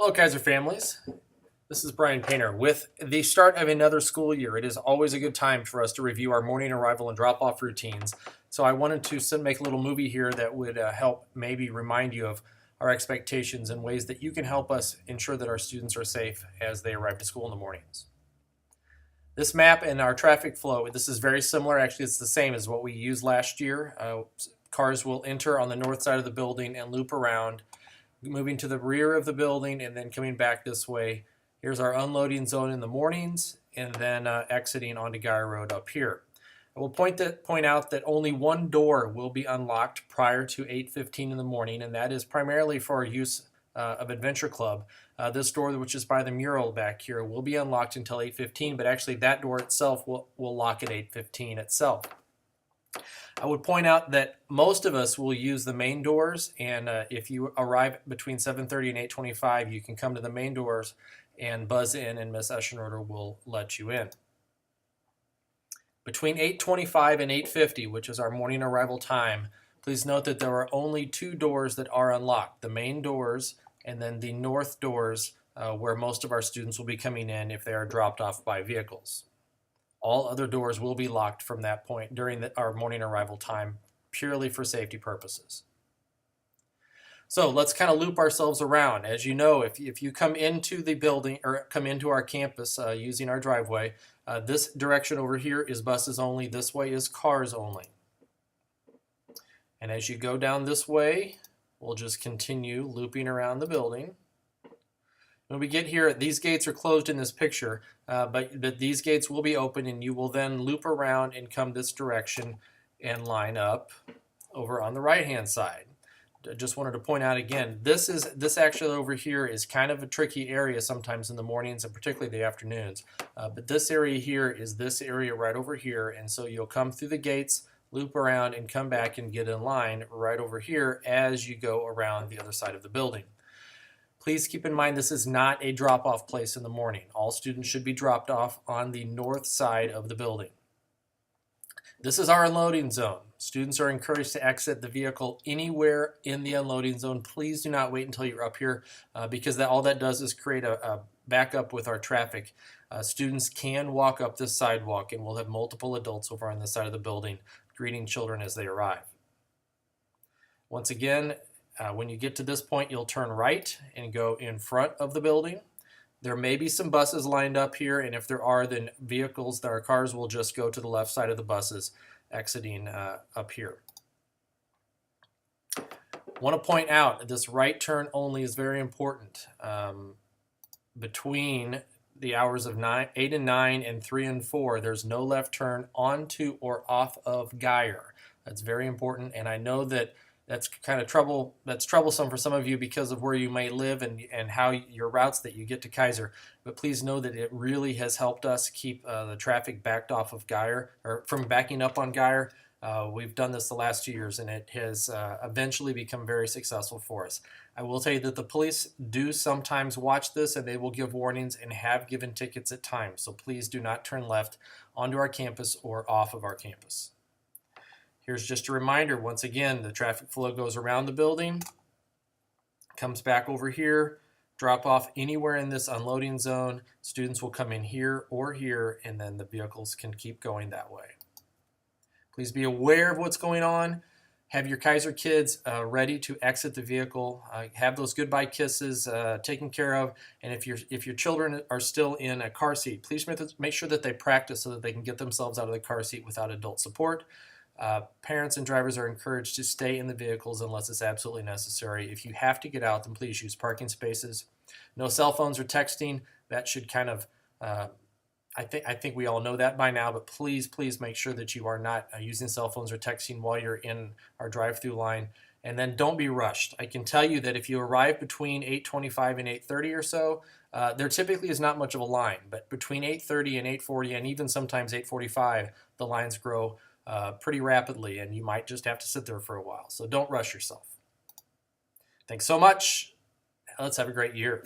Hello, Keysor families. This is Brian Painter. With the start of another school year, it is always a good time for us to review our morning arrival and drop-off routines. So I wanted to make a little movie here that would help maybe remind you of our expectations and ways that you can help us ensure that our students are safe as they arrive to school in the mornings. This map and our traffic flow, this is very similar. Actually, it's the same as what we used last year. Cars will enter on the north side of the building and loop around, moving to the rear of the building and then coming back this way. Here's our unloading zone in the mornings and then exiting onto Guy Road up here. I will point out that only one door will be unlocked prior to 8:15 in the morning, and that is primarily for our use of Adventure Club. This door, which is by the mural back here, will be unlocked until 8:15, but actually that door itself will lock at 8:15 itself. I would point out that most of us will use the main doors, and if you arrive between 7:30 and 8:25, you can come to the main doors and buzz in, and Miss Eschenroder will let you in. Between 8:25 and 8:50, which is our morning arrival time, please note that there are only two doors that are unlocked, the main doors and then the north doors where most of our students will be coming in if they are dropped off by vehicles. All other doors will be locked from that point during our morning arrival time, purely for safety purposes. So let's kind of loop ourselves around. As you know, if you come into the building or come into our campus using our driveway, this direction over here is buses only, this way is cars only. And as you go down this way, we'll just continue looping around the building. When we get here, these gates are closed in this picture, but these gates will be open, and you will then loop around and come this direction and line up over on the right-hand side. I just wanted to point out again, this actually over here is kind of a tricky area sometimes in the mornings and particularly the afternoons. But this area here is this area right over here, and so you'll come through the gates, loop around, and come back and get in line right over here as you go around the other side of the building. Please keep in mind this is not a drop-off place in the morning. All students should be dropped off on the north side of the building. This is our unloading zone. Students are encouraged to exit the vehicle anywhere in the unloading zone. Please do not wait until you're up here because all that does is create a backup with our traffic. Students can walk up this sidewalk, and we'll have multiple adults over on this side of the building greeting children as they arrive. Once again, when you get to this point, you'll turn right and go in front of the building. There may be some buses lined up here, and if there are, then our cars will just go to the left side of the buses exiting up here. I want to point out this right turn only is very important. Between the hours of 8 and 9 and 3 and 4, there's no left turn onto or off of Geyer. That's very important, and I know that that's troublesome for some of you because of where you may live and how your routes that you get to Keysor. But please know that it really has helped us keep the traffic backed off of Geyer, or from backing up on Geyer. We've done this the last 2 years, and it has eventually become very successful for us. I will tell you that the police do sometimes watch this, and they will give warnings and have given tickets at times. So please do not turn left onto our campus or off of our campus. Here's just a reminder, once again, the traffic flow goes around the building, comes back over here, drop off anywhere in this unloading zone. Students will come in here or here, and then the vehicles can keep going that way. Please be aware of what's going on. Have your Keysor kids ready to exit the vehicle. Have those goodbye kisses taken care of. And if your children are still in a car seat, please make sure that they practice so that they can get themselves out of the car seat without adult support. Parents and drivers are encouraged to stay in the vehicles unless it's absolutely necessary. If you have to get out, then please use parking spaces. No cell phones or texting. That should kind of, I think we all know that by now, but please make sure that you are not using cell phones or texting while you're in our drive-through line. And then don't be rushed. I can tell you that if you arrive between 8:25 and 8:30 or so, there typically is not much of a line, but between 8:30 and 8:40 and even sometimes 8:45, the lines grow pretty rapidly, and you might just have to sit there for a while. So don't rush yourself. Thanks so much. Let's have a great year.